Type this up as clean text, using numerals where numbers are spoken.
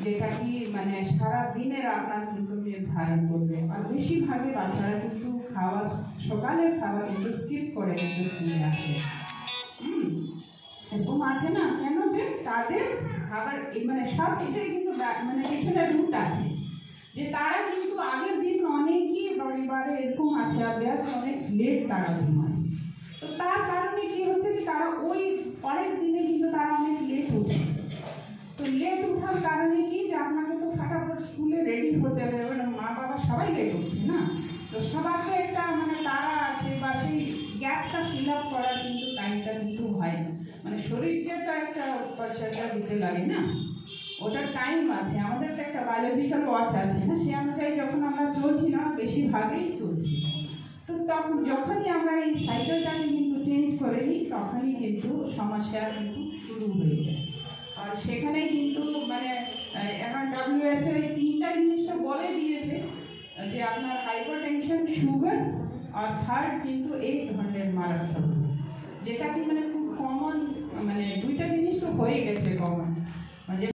যেটা কি মানে সারা দিনের আপনার কিন্তু নির্ধারণ করবে। আর বেশিরভাগই বাচ্চারা কিন্তু খাওয়া, সকালের খাওয়া কিন্তু স্কিপ করে কিন্তু স্কুলে আসে। এরকম আছে না, কেন যে তাদের খাবার মানে সব কিছুই কিন্তু মানে পিছনে রুট আছে, যে তারা কিন্তু আগের দিন অনেকই পরিবারে এরকম আছে অভ্যাস অনেক লেট তারা ঘুমায়। তো তার কারণে কি হচ্ছে কি তারা ওই পরের দিনে কিন্তু তারা অনেক লেট উঠে। তো লেট ওঠার কারণে কি যে আপনাকে তো ফটাফট স্কুলে রেডি হতে হবে, মানে মা বাবা সবাই লেট উঠছে না, তো সবার তো একটা মানে তারা আছে বা সেই গ্যাপটা ফিল আপ করার কিন্তু টাইমটা কিন্তু হয় না। মানে শরীরকে তো একটা পরিচর্যা দিতে লাগে না, ওটার টাইম আছে, আমাদের তো একটা বায়োলজিক্যাল ওয়াচ আছে না, সে অনুযায়ী যখন আমরা চলছি না বেশিরভাগই চলছি। তো তখন যখনই আমরা এই সাইকেলটাকে কিন্তু চেঞ্জ করে নিই তখনই কিন্তু সমস্যা কিন্তু শুরু হয়ে যায়। আর সেখানেই কিন্তু মানে এখন WHO এই 3টা জিনিসটা বলে দিয়েছে যে আপনার হাইপারটেনশন, সুগার আর থার্ড কিন্তু এই ধরনের মারাত্মক, যেটা কি মানে খুব কমন, মানে 2টা জিনিস তো হয়ে গেছে কমন।